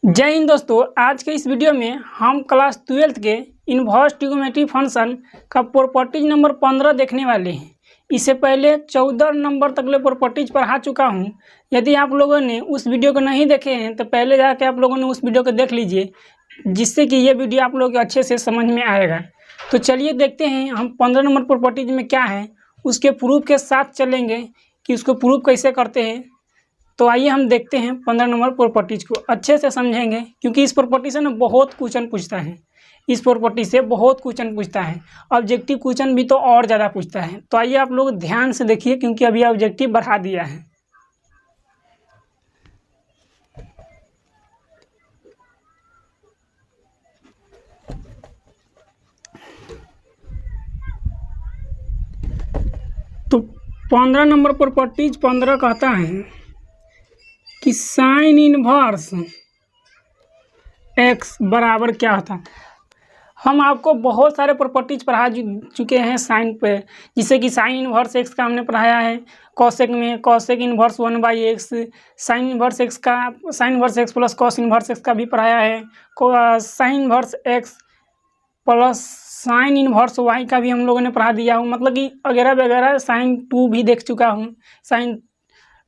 जय हिंद दोस्तों। आज के इस वीडियो में हम क्लास 12th के इनवर्स ट्रिग्नोमेट्री फंक्शन का प्रॉपर्टीज नंबर 15 देखने वाले हैं। इससे पहले 14 नंबर तक ले प्रॉपर्टीज पढ़ा चुका हूं। यदि आप लोगों ने उस वीडियो को नहीं देखे हैं तो पहले जाके आप लोगों ने उस वीडियो को देख लीजिए, जिससे कि ये वीडियो आप लोगों को अच्छे से समझ में आएगा। तो चलिए देखते हैं हम 15 नंबर प्रॉपर्टीज में क्या है, उसके प्रूफ के साथ चलेंगे कि उसको प्रूफ कैसे करते हैं। तो आइए हम देखते हैं 15 नंबर प्रॉपर्टीज को अच्छे से समझेंगे, क्योंकि इस प्रॉपर्टी से ना बहुत क्वेश्चन पूछता है। इस प्रॉपर्टी से बहुत क्वेश्चन पूछता है, ऑब्जेक्टिव क्वेश्चन भी तो और ज़्यादा पूछता है। तो आइए आप लोग ध्यान से देखिए, क्योंकि अभी ऑब्जेक्टिव बढ़ा दिया है। तो 15 नंबर प्रॉपर्टीज 15 कहता है कि साइन इनवर्स एक्स बराबर क्या होता है। हम आपको बहुत सारे प्रॉपर्टीज पढ़ा चुके हैं साइन पे, जिससे कि साइन इनवर्स एक्स का हमने पढ़ाया है कॉसेक में, cosec inverse 1/x, sine inverse x का, sine inverse x plus cos inverse x का भी पढ़ाया है, sine inverse x plus sine inverse y का भी हम लोगों ने पढ़ा दिया हूँ। मतलब कि वगैरह वगैरह साइन 2 भी देख चुका हूँ। साइन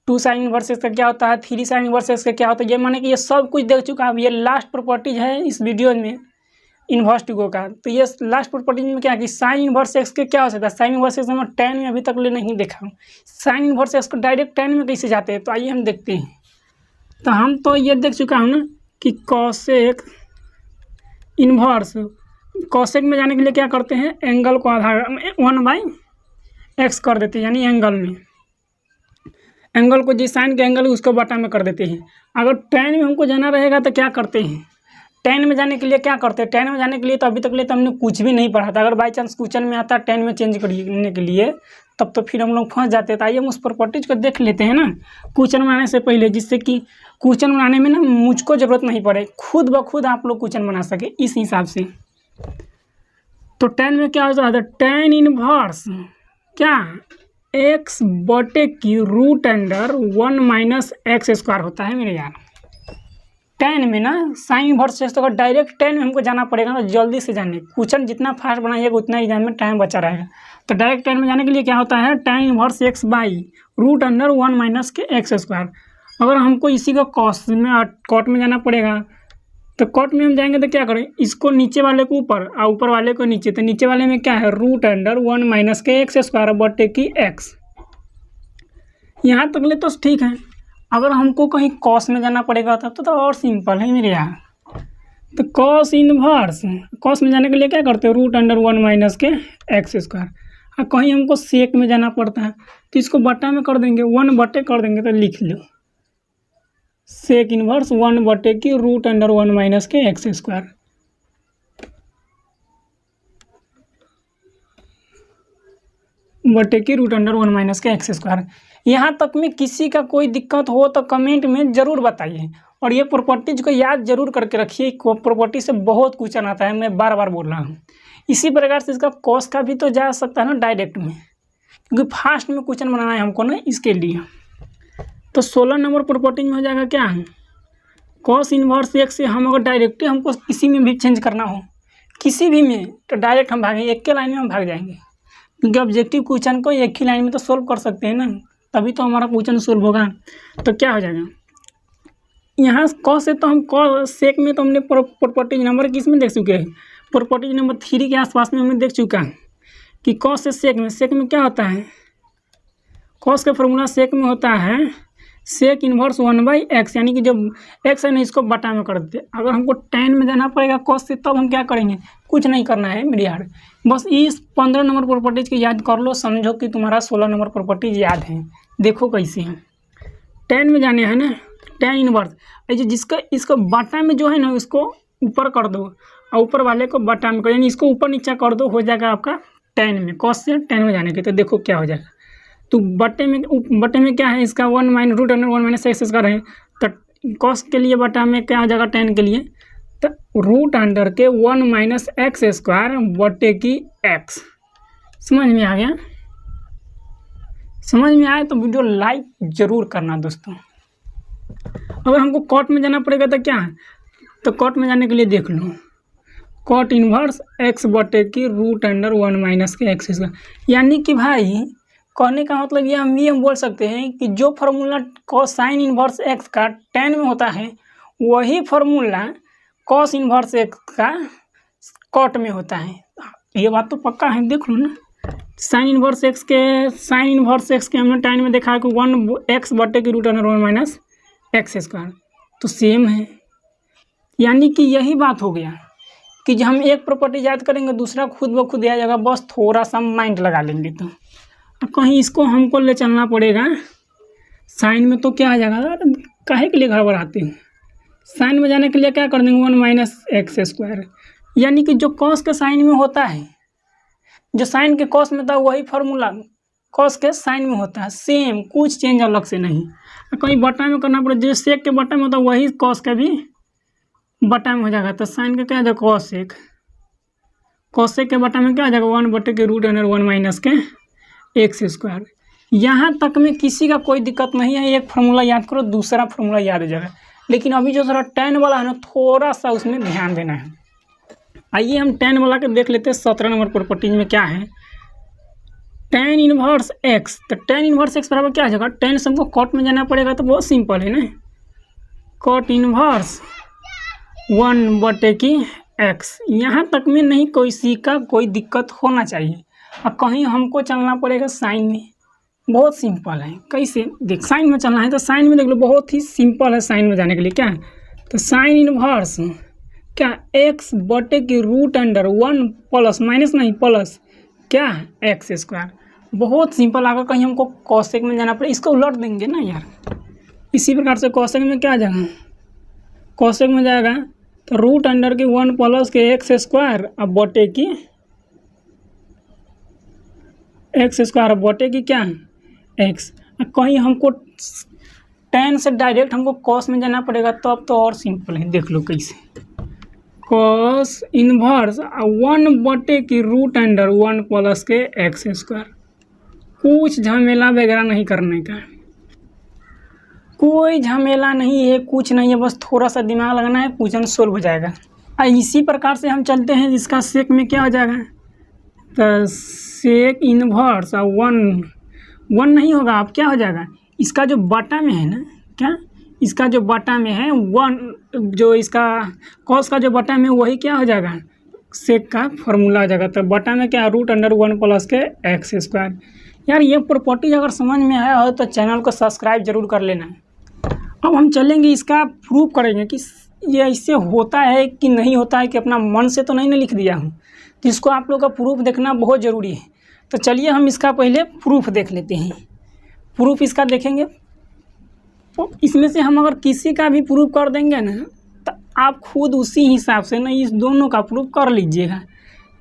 2 साइन इनवर्स एक्स का क्या होता है, 3 साइन इनवर्स एक्स का क्या होता है, ये माने कि ये सब कुछ देख चुका हूँ। ये लास्ट प्रॉपर्टीज है इस वीडियो में इनवर्स ट्रिगो का। तो ये लास्ट प्रॉपर्टीज में क्या है कि साइन इनवर्स एक्स के क्या हो सकता है। साइन इनवर्स एक्स में 10 में अभी तक ले नहीं देखा हूँ। साइन इनवर्स एक्स को डायरेक्ट 10 में कैसे जाते हैं, तो आइए हम देखते हैं। तो हम तो ये देख चुका हूँ ना कि कॉसेक इनवर्स, कॉसेक में जाने के लिए क्या करते हैं, एंगल को आधार 1/x कर देते हैं, यानी एंगल में एंगल को जिस साइन के एंगल उसको बटा में कर देते हैं। अगर tan में हमको जाना रहेगा तो क्या करते हैं, tan में जाने के लिए क्या करते हैं, tan में जाने के लिए तो अभी तक ले तो हमने कुछ भी नहीं पढ़ा था। अगर बाई चांस क्वेश्चन में आता tan में चेंज करने के लिए, तब तो फिर हम लोग फंस जाते। तो आइए हम उस प्रॉपर्टीज को देख लेते हैं ना क्वेश्चन बनाने से पहले, जिससे कि क्वेश्चन बनाने में ना मुझको ज़रूरत नहीं पड़े, खुद ब खुद आप लोग क्वेश्चन बना सके इस हिसाब से। तो tan में क्या होता है, tan इनवर्स क्या x बटे की रूट अंडर 1 - x² होता है मेरे यार। tan में ना साइन इनवर्स एक्स, तो अगर डायरेक्ट tan में हमको जाना पड़ेगा ना, जल्दी से जाने क्वेश्चन जितना फास्ट बनाइएगा उतना एग्जाम में टाइम बचा रहेगा। तो डायरेक्ट tan में जाने के लिए क्या होता है, tan inverse x by root under 1 - x²। अगर हमको इसी का कॉस में कॉट में जाना पड़ेगा, तो कॉट में हम जाएंगे तो क्या करें, इसको नीचे वाले को ऊपर और ऊपर वाले को नीचे। तो नीचे वाले में क्या है, रूट अंडर 1 - x² बटे की x। यहाँ तक ले तो ठीक है। अगर हमको कहीं कॉस में जाना पड़ेगा तब तो और सिंपल है मेरे यहाँ। तो कॉस इनवर्स, कॉस में जाने के लिए क्या करते हैं, रूट अंडर 1 - x²। और कहीं हमको सेक में जाना पड़ता है तो इसको बटा में कर देंगे, 1 बटे कर देंगे। तो लिख लो सेक इनवर्स 1 बटे की रूट अंडर 1 - x² बटे की रूट अंडर 1 - x²। यहाँ तक में किसी का कोई दिक्कत हो तो कमेंट में ज़रूर बताइए, और ये प्रॉपर्टीज को याद जरूर करके रखिए। प्रॉपर्टी से बहुत क्वेश्चन आता है, मैं बार बार बोल रहा हूँ। इसी प्रकार से इसका कॉस का भी तो जा सकता है ना डायरेक्ट में, क्योंकि फास्ट में क्वेश्चन बनाना है हमको ना, इसके लिए। तो 16 नंबर प्रॉपर्टी में हो जाएगा क्या है, कॉस इनवर्स एक्स से हम अगर डायरेक्ट हमको किसी में भी चेंज करना हो, किसी भी में, तो डायरेक्ट हम भागेंगे, एक के लाइन में हम भाग जाएंगे, क्योंकि ऑब्जेक्टिव क्वेश्चन को एक ही लाइन में तो सोल्व कर सकते हैं ना, तभी तो हमारा क्वेश्चन सोल्व होगा। तो क्या हो जाएगा, यहाँ कॉस से तो हम कॉस सेक में तो हमने प्रॉपर्टीज नंबर किस में देख चुके हैं, प्रॉपर्टीज नंबर 3 के आसपास में हमने देख चुका है कि कॉस से सेक में क्या होता है, कॉस का फॉर्मूला सेक में होता है सेक इनवर्स 1/x, यानी कि जब x है ना इसको बटा में कर देते। अगर हमको tan में जाना पड़ेगा कॉस से, तब हम क्या करेंगे, कुछ नहीं करना है मेरे यार, बस इस 15 नंबर प्रॉपर्टीज को याद कर लो। समझो कि तुम्हारा 16 नंबर प्रॉपर्टीज याद है। देखो कैसे है, tan में जाने हैं ना, tan इनवर्स जिसका इसको बटा में जो है ना उसको ऊपर कर दो, और ऊपर वाले को बटा में कर, यानी इसको ऊपर नीचा कर दो, हो जाएगा आपका tan में, कॉस से tan में जाने के। तो देखो क्या हो जाएगा, तो बटे में क्या है इसका 1 - रूट अंडर 1 - x² है। तो कॉस के लिए बटा में क्या आ जाएगा, tan के लिए तो रूट अंडर के 1 - x² बटे की x। समझ में आ गया, समझ में आए तो वीडियो लाइक जरूर करना दोस्तों। अगर हमको कॉट में जाना पड़ेगा तो क्या है, तो कॉट में जाने के लिए देख लो, कॉट इन्वर्स एक्स बटे की रूट अंडर 1 माइनस के एक्स स्क्वायर। यानी कि भाई कहने का मतलब ये हम बोल सकते हैं कि जो formula cos sine inverse x का tan में होता है वही फार्मूला कॉस इन्वर्स एक्स का कॉट में होता है। ये बात तो पक्का है, देख लो ना। साइन इन्वर्स एक्स के हमने tan में देखा है कि 1x बटे की root under 1 minus X square, तो सेम है। यानी कि यही बात हो गया कि जब हम एक प्रॉपर्टी याद करेंगे दूसरा खुद ब खुद आ जाएगा, बस थोड़ा सा माइंड लगा लेंगे। तो कहीं इसको हमको ले चलना पड़ेगा साइन में, तो क्या आ जाएगा, काहे के लिए घबराते हैं। साइन में जाने के लिए क्या कर देंगे 1 माइनस एक्स स्क्वायर। यानी कि जो कॉस के साइन में होता है, जो साइन के कॉस में था वही फार्मूला कॉस के साइन में होता है, सेम, कुछ चेंज अलग से नहीं। कहीं बटा में करना पड़े, जो सेक के बटा में होता है वही कॉस का भी बटा में हो जाएगा। तो साइन का क्या आ जाएगा कॉस सेक के बटा में क्या आ जाएगा 1 बटे के रूट अंडर 1 माइनस के एक्स स्क्वायर। यहाँ तक में किसी का कोई दिक्कत नहीं है, एक फार्मूला याद करो दूसरा फार्मूला याद हो जाएगा। लेकिन अभी जो थोड़ा tan वाला है ना, थोड़ा सा उसमें ध्यान देना है। आइए हम tan वाला के देख लेते हैं। 17 नंबर प्रॉपर्टीज में क्या है, tan इनवर्स x। तो tan इनवर्स x बराबर क्या आ जाएगा, tan से हमको कॉट में जाना पड़ेगा, तो बहुत सिंपल है ना, कॉट इनवर्स 1 बटे की x। यहाँ तक में नहीं किसी का कोई दिक्कत होना चाहिए। अब कहीं हमको चलना पड़ेगा साइन में, बहुत सिंपल है। कैसे देख, साइन में चलना है तो साइन में देख लो, बहुत ही सिंपल है साइन में जाने के लिए। क्या है, तो साइन इनवर्स क्या x बटे की रूट अंडर 1 प्लस माइनस नहीं प्लस क्या एक्स स्क्वायर। बहुत सिंपल। अगर कहीं हमको कॉसेक में जाना पड़े, इसको उलट देंगे ना यार। इसी प्रकार से कॉसेक में क्या आ जाएगा, कॉसेक में जाएगा तो रूट अंडर की 1 प्लस के एक्स स्क्वायर अब बटे की एक्स स्क्वायर बटे की क्या एक्स। कहीं हमको tan से डायरेक्ट हमको कॉस में जाना पड़ेगा, तो अब तो और सिंपल है। देख लो कैसे, कॉस इन्वर्स 1 बटे की रूट अंडर 1 प्लस के एक्स स्क्वायर। कुछ झमेला वगैरह नहीं करने का, कोई झमेला नहीं है, कुछ नहीं है, बस थोड़ा सा दिमाग लगाना है, क्वेश्चन सोल्व हो जाएगा। इसी प्रकार से हम चलते हैं। इसका सेक में क्या हो जाएगा, तो सेक इन्वर्स 1 नहीं होगा, अब क्या हो जाएगा, इसका जो बटा में है ना, क्या इसका जो बटा में है 1, जो इसका कॉस का जो बटा में वही क्या हो जाएगा, सेक का फॉर्मूला हो जाएगा। तो बटा में क्या रूट अंडर 1 प्लस के एक्स स्क्वायर। यार ये प्रॉपर्टी अगर समझ में आया हो तो चैनल को सब्सक्राइब जरूर कर लेना। अब हम चलेंगे, इसका प्रूफ करेंगे कि ये इससे होता है कि नहीं होता है, कि अपना मन से तो नहीं ना लिख दिया हूँ, तो इसको आप लोग का प्रूफ देखना बहुत ज़रूरी है। तो चलिए हम इसका पहले प्रूफ देख लेते हैं। प्रूफ इसका देखेंगे तो इसमें से हम अगर किसी का भी प्रूफ कर देंगे ना, तो आप खुद उसी हिसाब से ना इस दोनों का प्रूफ कर लीजिएगा।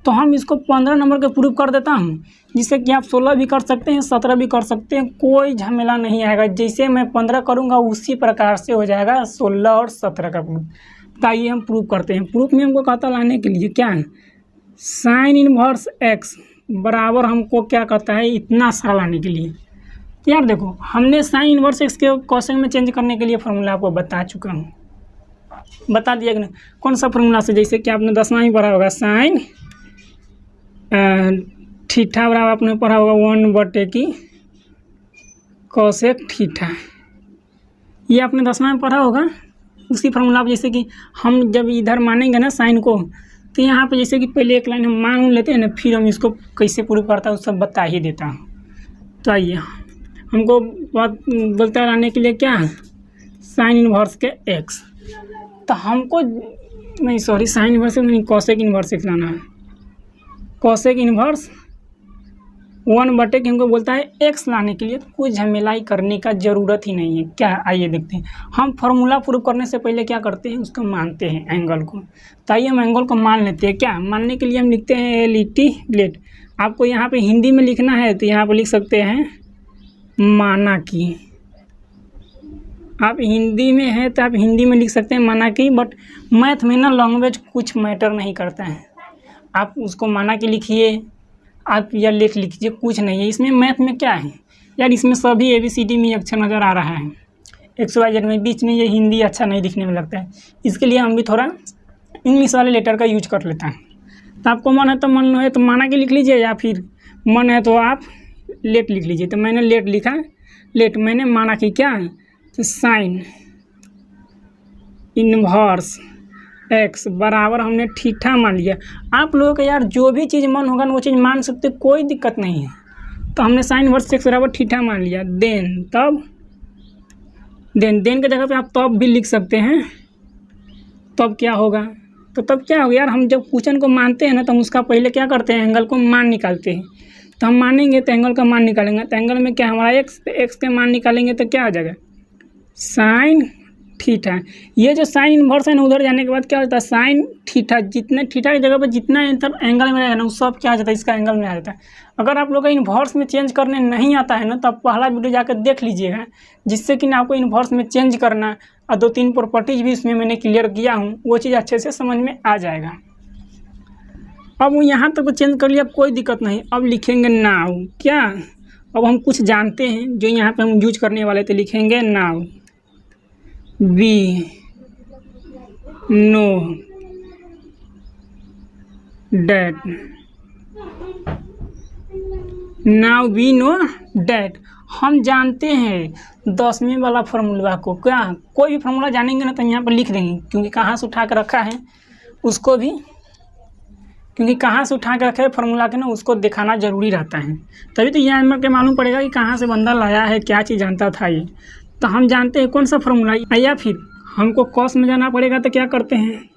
तो हम इसको 15 नंबर के प्रूफ कर देता हूँ, जिससे कि आप 16 भी कर सकते हैं, 17 भी कर सकते हैं, कोई झमेला नहीं आएगा। जैसे मैं 15 करूँगा उसी प्रकार से हो जाएगा 16 और 17 का प्रूफ। तो आइए हम प्रूफ करते हैं। प्रूफ में हमको कहता लाने के लिए क्या है, साइन इन्वर्स एक्स बराबर हमको क्या कहता है, इतना सा लाने के लिए। यार देखो, हमने साइन इन्वर्स एक्स के क्वेश्चन में चेंज करने के लिए फार्मूला आपको बता चुका हूँ, बता दिया कि नहीं, कौन सा फार्मूला से, जैसे कि आपने 10वां ही पढ़ा होगा, साइन थीटा बराबर आपने पढ़ा होगा 1 बटे की कोसेक थीटा। ये आपने 10वां में पढ़ा होगा। उसी फार्मूला पर जैसे कि हम जब इधर मानेंगे ना साइन को, तो यहाँ पे जैसे कि पहले एक लाइन हम मान लेते हैं ना, फिर हम इसको कैसे प्रूफ करता है वो सब बता ही देता हूँ। तो आइए, हमको बात बोलता लाने के लिए क्या है, साइन इन्वर्स के एक्स। तो हमको नहीं, सॉरी, साइन इन्वर्स नहीं, कोसेक इन्वर्स एक्स लाना है। कोसेक इन्वर्स 1 बटे के हमको बोलता है एक्स लाने के लिए, तो कुछ झमेलाई करने का ज़रूरत ही नहीं है। क्या, आइए देखते हैं। हम फार्मूला प्रूफ करने से पहले क्या करते हैं, उसको मानते हैं एंगल को। तो आइए हम एंगल को मान लेते हैं। क्या मानने के लिए हम लिखते हैं लिटी लेट। आपको यहाँ पे हिंदी में लिखना है तो यहाँ पर लिख सकते हैं माना की। आप हिंदी में है तो आप हिंदी में लिख सकते हैं माना की, बट मैथ में ना लैंग्वेज कुछ मैटर नहीं करता है। आप उसको माना की लिखिए, आप या लेट लिखिए, कुछ नहीं है इसमें। मैथ में क्या है यार, इसमें सभी ABCD में अक्षर नज़र आ रहा है। XYZ में बीच में ये हिंदी अच्छा नहीं दिखने में लगता है, इसके लिए हम भी थोड़ा इंग्लिश वाले लेटर का यूज कर लेते हैं। तो आपको मन है तो माना के लिख लीजिए, या फिर मन है तो आप लेट लिख लीजिए। तो मैंने लेट लिखा, लेट मैंने माना कि क्या है, तो साइन इन्वर्स एक्स बराबर हमने ठीठा मान लिया। आप लोगों का यार जो भी चीज़ मन होगा ना वो चीज़ मान सकते, कोई दिक्कत नहीं है। तो हमने साइन इन्वर्स एक्स बराबर ठीठा मान लिया। देन तब देन के जगह पे आप तब भी लिख सकते हैं। तब क्या होगा, तो तब क्या होगा यार, हम जब क्वेश्चन को मानते हैं ना तो हम उसका पहले क्या करते हैं, एंगल को मान निकालते हैं। तो हम मानेंगे तो एंगल का मान निकालेंगे, तो एंगल में क्या हमारा एक्स के मान निकालेंगे तो क्या आ जाएगा, साइन थीटा। ये जो साइन इन्वर्स है ना, उधर जाने के बाद क्या होता है, साइन थीटा। जितने थीटा की जगह पर जितना एंगल में रहेगा ना, वो सब क्या आ जाता है, इसका एंगल में आ जाता है। अगर आप लोग का इन्वर्स में चेंज करने नहीं आता है ना, तो आप पहला वीडियो जाकर देख लीजिएगा, जिससे कि ना आपको इन्वर्स में चेंज करना और 2-3 प्रॉपर्टीज भी इसमें मैंने क्लियर किया हूँ, वो चीज़ अच्छे से समझ में आ जाएगा। अब वो यहाँ तक तो चेंज कर लिया, अब कोई दिक्कत नहीं। अब लिखेंगे नाउ, क्या, अब हम कुछ जानते हैं जो यहाँ पे हम यूज करने वाले, तो लिखेंगे now we know that, now we know that, हम जानते हैं 10वीं वाला फार्मूला को। क्या, कोई भी फार्मूला जानेंगे ना तो यहाँ पर लिख देंगे, क्योंकि कहाँ से उठा कर रखा है उसको भी, क्योंकि कहाँ से उठा के रखे फार्मूला के ना, उसको दिखाना ज़रूरी रहता है। तभी तो यहाँ के मालूम पड़ेगा कि कहाँ से बंदा लाया है, क्या चीज़ जानता था ये। तो हम जानते हैं कौन सा फार्मूला, या फिर हमको कॉस में जाना पड़ेगा। तो क्या करते हैं,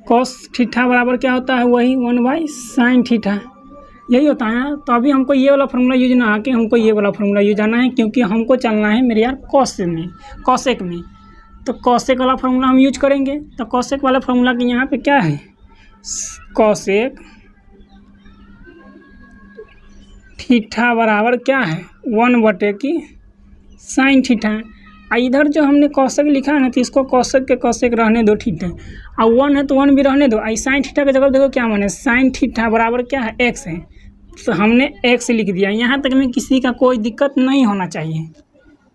कॉस थीटा बराबर क्या होता है, वही 1/sin थीटा, यही होता है। तो अभी हमको ये वाला फार्मूला यूज ना आके हमको ये वाला फार्मूला यूज आना है, क्योंकि हमको चलना है मेरे यार कॉसेक में। तो कॉसेक वाला फार्मूला हम यूज करेंगे। तो कॉसेक वाला फार्मूला के यहाँ पे क्या है, कॉसेक थीटा बराबर क्या है, 1/sin थीटा। इधर जो हमने कॉसेक लिखा है ना, तो इसको कॉसेक के कॉसेक रहने दो, ठीक है। और 1 है तो 1 भी रहने दो। साइन थीटा की जगह देखो क्या माने, साइन थीटा बराबर क्या है, एक्स है। तो हमने एक्स लिख दिया। यहाँ तक में किसी का कोई दिक्कत नहीं होना चाहिए,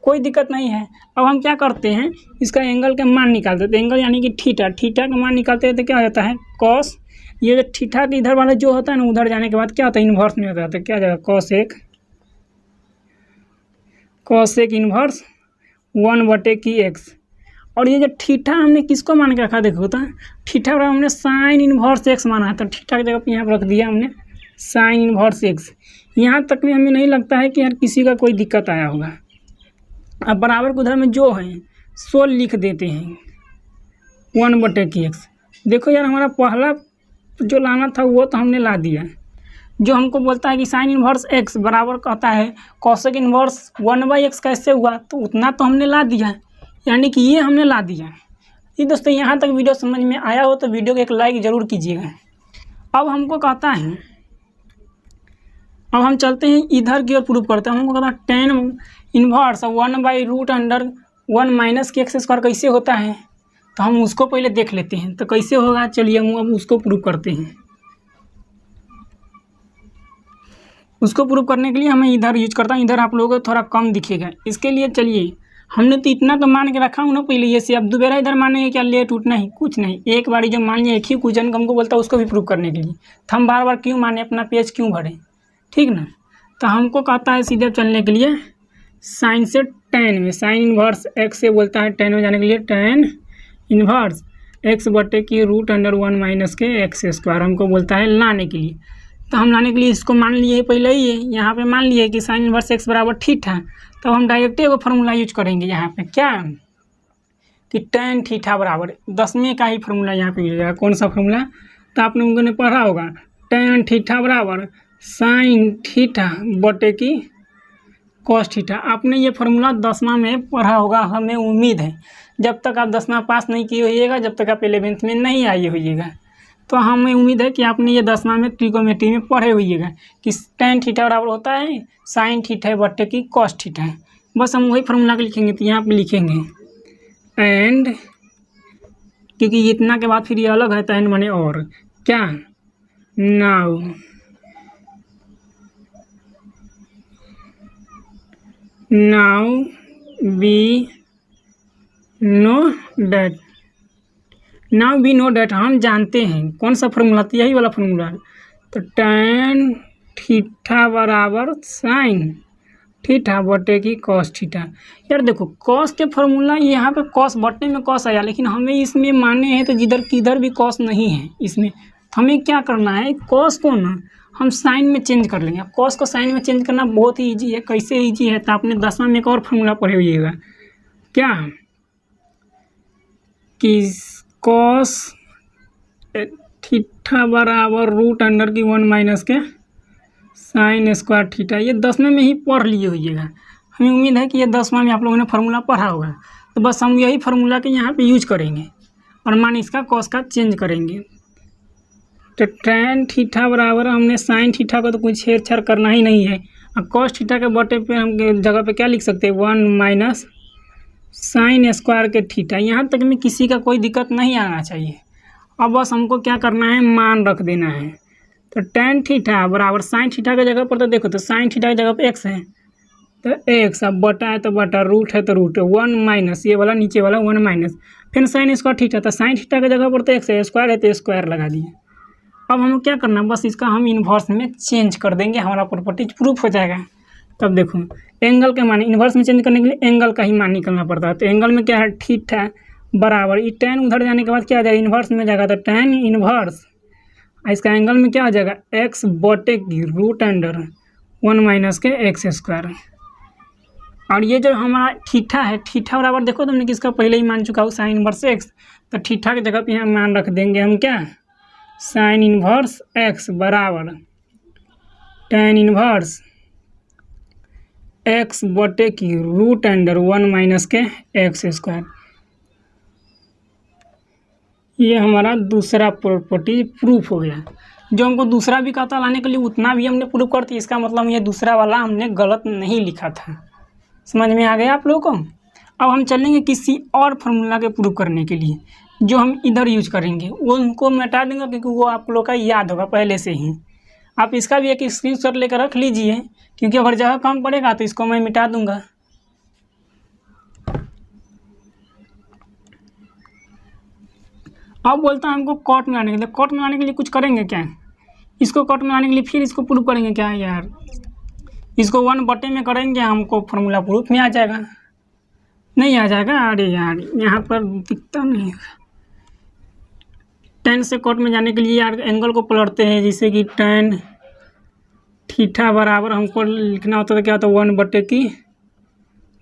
कोई दिक्कत नहीं है। अब हम क्या करते हैं, इसका एंगल का मान निकालते हैं। तो एंगल यानी कि थीटा का मान निकालते हैं तो क्या हो जाता है, कॉस। ये जो थीटा के इधर वाला जो होता है ना, उधर जाने के बाद क्या होता है, इन्वर्स में होता है। तो क्या जाएगा, कॉसेक इन्वर्स 1/x। और ये जो थीटा हमने किसको मान के रखा, देखो तो थीटा बराबर हमने साइन इन्वर्स एक्स माना है। तो थीटा की जगह पे यहाँ पर रख दिया हमने साइन इन्वर्स एक्स। यहाँ तक में हमें नहीं लगता है कि यार किसी का कोई दिक्कत आया होगा। अब बराबर के उधर में जो है सो लिख देते हैं 1/x। देखो यार, हमारा पहला जो लाना था वो तो हमने ला दिया। जो हमको बोलता है कि साइन इन्वर्स एक्स बराबर कहता है कॉसेक इन्वर्स 1/x कैसे हुआ, तो उतना तो हमने ला दिया, यानी कि ये हमने ला दिया। ये दोस्तों, यहाँ तक वीडियो समझ में आया हो तो वीडियो को एक लाइक ज़रूर कीजिएगा। अब हमको कहता है, अब हम चलते हैं इधर की ओर प्रूव करते हैं। हमको कहता है tan इन्वर्स 1/√1 - x² कैसे होता है, तो हम उसको पहले देख लेते हैं। तो कैसे होगा, चलिए हम अब उसको प्रूव करते हैं। उसको प्रूव करने के लिए हमें इधर यूज करता हूँ, इधर आप लोगों को थोड़ा कम दिखेगा। इसके लिए चलिए, हमने तो इतना तो मान के रखा हूँ ना पहले, ये से अब दोबारा इधर मानेंगे क्या, लेट उठना ही कुछ नहीं। एक बारी जो मान लिया, एक ही क्वेश्चन हमको बोलता है उसको भी प्रूव करने के लिए, तो हम बार बार क्यों माने, अपना पेज क्यों भरें, ठीक ना। तो हमको कहता है सीधे चलने के लिए साइन से tan में, साइन इन्वर्स एक्स से बोलता है tan में जाने के लिए tan इन्वर्स x/√1 - हमको बोलता है लाने के लिए। तो हम लाने के लिए इसको मान लिए पहले ही है, यहाँ पे मान लिए कि साइन इन्वर्स एक्स बराबर थीटा। तो हम डायरेक्ट एगो फार्मूला यूज करेंगे यहाँ पे, क्या कि tan थीटा बराबर 10वें का ही फार्मूला यहाँ पे यूज होगा। कौन सा फार्मूला, तो आप लोगों ने पढ़ा होगा, tan थीटा बराबर साइन थीटा बटे की कॉस थीटा। आपने ये फार्मूला 10वां में पढ़ा होगा, हमें उम्मीद है। जब तक आप 10वां पास नहीं किए होइएगा, जब तक आप 11th में नहीं आए होइएगा, तो हमें उम्मीद है कि आपने ये 10वां में ट्रिगोनोमेट्री में पढ़े होइएगा कि tan थीटा बराबर होता है साइन थीटा बटे की कॉस थीटा। बस हम वही फार्मूला को लिखेंगे। तो यहाँ पे लिखेंगे एंड, क्योंकि इतना के बाद फिर ये अलग है, तो एंड माने और, क्या, now we know that, now we know that, हम जानते हैं कौन सा फॉर्मूला, तो यही वाला फॉर्मूला है। तो tan थीटा बराबर साइन थीटा बटे की कॉस थीटा। यार देखो कॉस के फॉर्मूला यहाँ पे कॉस बटे में कॉस आया, लेकिन हमें इसमें माने हैं तो जिधर किधर भी कॉस नहीं है इसमें, हमें क्या करना है, कॉस को ना हम साइन में चेंज कर लेंगे। कॉस को साइन में चेंज करना बहुत ही ईजी है। कैसे ईजी है, तो आपने 10वां में एक और फॉर्मूला पढ़े हुइएगा, क्या कि कॉस थीटा बराबर रूट अंडर की 1 माइनस के साइन स्क्वायर थीटा। ये 10वें में ही पढ़ लिए होइएगा, हमें उम्मीद है कि ये 10वां में आप लोगों ने फार्मूला पढ़ा होगा। तो बस हम यही फार्मूला के यहाँ पे यूज करेंगे और मान इसका कॉस का चेंज करेंगे। तो tan थीटा बराबर, हमने साइन थीटा को तो कुछ छेड़छाड़ करना ही नहीं है, और कॉस थीटा के बटे पे हम जगह पे क्या लिख सकते हैं, 1 माइनस साइन स्क्वायर के थीटा। यहाँ तक में किसी का कोई दिक्कत नहीं आना चाहिए। अब बस हमको क्या करना है, मान रख देना है। तो tan थीटा बराबर साइन थीटा के जगह पर, तो देखो तो साइन थीटा की जगह पे x है, तो x, अब बटा है तो बटा, रूट है तो रूट, 1 माइनस ये वाला नीचे वाला 1 माइनस, फिर साइन स्क्वायर थीटा, तो साइन थीटा की जगह पर तो x है, स्क्वायर है तो स्क्वायर लगा दिए। अब हमें क्या करना है, बस इसका हम इन्वर्स में चेंज कर देंगे, हमारा प्रॉपर्टीज प्रूफ हो जाएगा। तब देखो एंगल के मान इन्वर्स में चेंज करने के लिए एंगल का ही मान निकलना पड़ता है। तो एंगल में क्या है, थीटा बराबर, ये tan उधर जाने के बाद क्या आ जाएगा, इन्वर्स में जाएगा, तो tan इन्वर्स, इसका एंगल में क्या आ जाएगा, x बटे की रूट अंडर 1 माइनस के एक्स स्क्वायर। और ये जो हमारा थीटा है, थीटा बराबर देखो तुमने किसका पहले ही मान चुका हूँ, साइन इन्वर्स x, तो थीटा की जगह पे यहाँ मान रख देंगे हम क्या, साइन इन्वर्स x बराबर tan इन्वर्स x बटे की रूट अंडर 1 माइनस के एक्स स्क्वायर। ये हमारा दूसरा प्रॉपर्टी प्रूफ हो गया। जो हमको दूसरा भी कहता लाने के लिए उतना भी हमने प्रूफ कर दिया, इसका मतलब ये दूसरा वाला हमने गलत नहीं लिखा था। समझ में आ गया आप लोगों को। अब हम चलेंगे किसी और फार्मूला के प्रूफ करने के लिए, जो हम इधर यूज करेंगे, वो उनको मिटा देंगे क्योंकि वो आप लोग का याद होगा पहले से ही। आप इसका भी एक स्क्रीनशॉट लेकर रख लीजिए, क्योंकि अगर जगह कम पड़ेगा तो इसको मैं मिटा दूंगा। अब बोलता है हमको कॉट में लाने के लिए, कॉट में लाने के लिए कुछ करेंगे क्या, इसको कॉट में लाने के लिए फिर इसको प्रूफ करेंगे क्या यार, इसको 1 बटे में करेंगे, हमको फार्मूला प्रूफ में आ जाएगा। नहीं आ जाएगा, अरे यार यहाँ पर दिखता नहीं है। tan से कॉट में जाने के लिए यार एंगल को पलटते हैं, जैसे कि tan थीटा बराबर हमको लिखना होता है क्या, तो 1 बटे की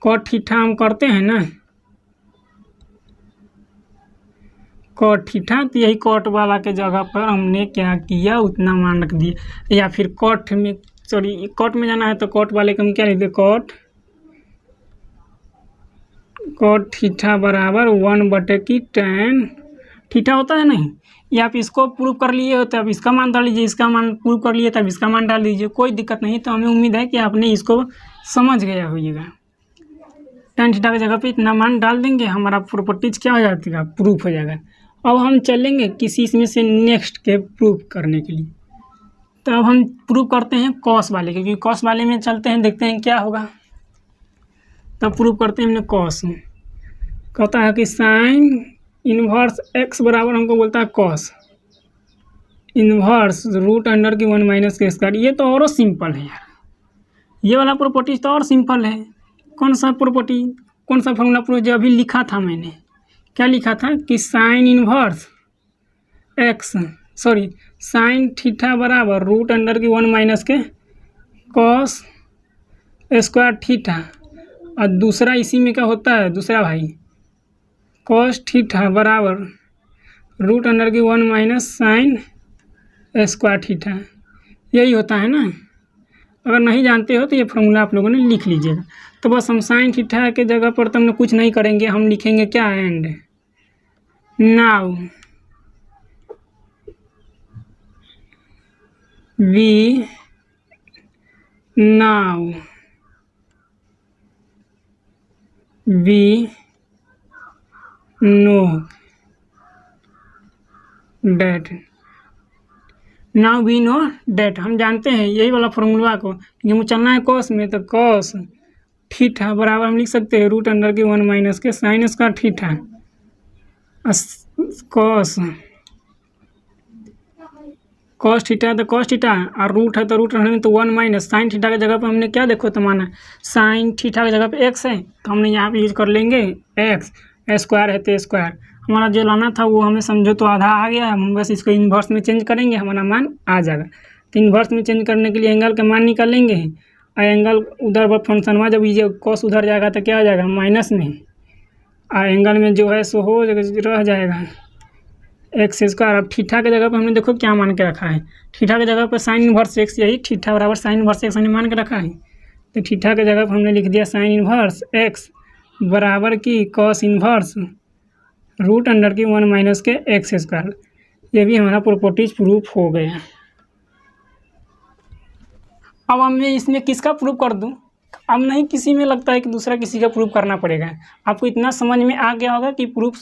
कॉट थीटा हम करते हैं ना, कॉट थीटा, तो यही कॉट वाला के जगह पर हमने क्या किया, उतना मान रख दिया। या फिर कॉट में, सॉरी कॉट में जाना है तो कॉट वाले को हम क्या लिखते, कॉट थीटा बराबर 1 बटे की tan थीटा होता है नहीं। ये आप इसको प्रूव कर लिए हो तो अब इसका मान डाल लीजिए, इसका मान प्रूव कर लिए तब इसका मान डाल दीजिए, कोई दिक्कत नहीं। तो हमें उम्मीद है कि आपने इसको समझ गया होइएगा। tan थीटा की जगह पे इतना मान डाल देंगे, हमारा प्रॉपर्टीज क्या हो जाएगा, प्रूफ हो जाएगा। अब हम चलेंगे किसी इसमें से नेक्स्ट के प्रूफ करने के लिए। तो अब हम प्रूफ करते हैं कॉस वाले के, क्योंकि कॉस वाले में चलते हैं, देखते हैं क्या होगा। तब प्रूफ करते हैं हमने कॉस, कहता है कि साइन इन्वर्स x बराबर हमको बोलता है कॉस इन्वर्स रूट अंडर की 1 माइनस के स्क्वायर। ये तो और सिंपल है यार, ये वाला प्रॉपर्टी तो और सिंपल है। कौन सा प्रॉपर्टी, कौन सा फॉर्मूला प्रूफ, जो अभी लिखा था मैंने, क्या लिखा था कि साइन इन्वर्स साइन थीटा बराबर रूट अंडर की 1 माइनस के कॉस स्क्वायर थीटा, और दूसरा इसी में क्या होता है, दूसरा भाई कॉस थीटा बराबर रूट अंडर की 1 माइनस साइन स्क्वायर थीटा, यही होता है ना। अगर नहीं जानते हो तो ये फार्मूला आप लोगों ने लिख लीजिएगा। तो बस हम साइन थीटा के जगह पर तो हम कुछ नहीं करेंगे, हम लिखेंगे क्या, and now we know date, हम जानते हैं यही वाला फॉर्मूला को, क्योंकि चलना है कॉस में, तो कॉस थीटा बराबर हम लिख सकते हैं रूट अंडर के 1 माइनस के sine square theta cos theta है तो कॉस थीटा और रूट है तो रूट रहने तो 1 माइनस साइन थीटा की जगह पर हमने क्या देखो तो माना साइन थीटा की जगह पे एक्स है तो हमने यहाँ पे यूज कर लेंगे एक्स, स्क्वायर है तो स्क्वायर। हमारा जो लाना था वो हमें समझो तो आधा आ गया, हम बस इसको इन्वर्स में चेंज करेंगे हमारा मान आ जाएगा। तो इन्वर्स में चेंज करने के लिए एंगल का मान निकालेंगे और एंगल उधर फंक्शन हुआ जब ये कॉस उधर जाएगा तो क्या हो जाएगा माइनस में, और एंगल में जो है सो हो रह जाएगा एक्स स्क्वायर। अब थीटा की जगह पर हमने देखो क्या मान के रखा है, थीटा की जगह पर साइन इन्वर्स एक्स, यही थीटा बराबर साइन इन्वर्स एक्स हमने मान के रखा है। तो थीटा की जगह पर हमने लिख दिया साइन इन्वर्स एक्स बराबर की कॉस इन्वर्स रूट अंडर की 1 माइनस के एक्स स्क्वायर। ये भी हमारा प्रॉपर्टीज प्रूफ हो गया। अब मैं इसमें किसका प्रूफ कर दूं? अब नहीं किसी में लगता है कि दूसरा किसी का प्रूफ करना पड़ेगा। आपको इतना समझ में आ गया होगा कि प्रूफ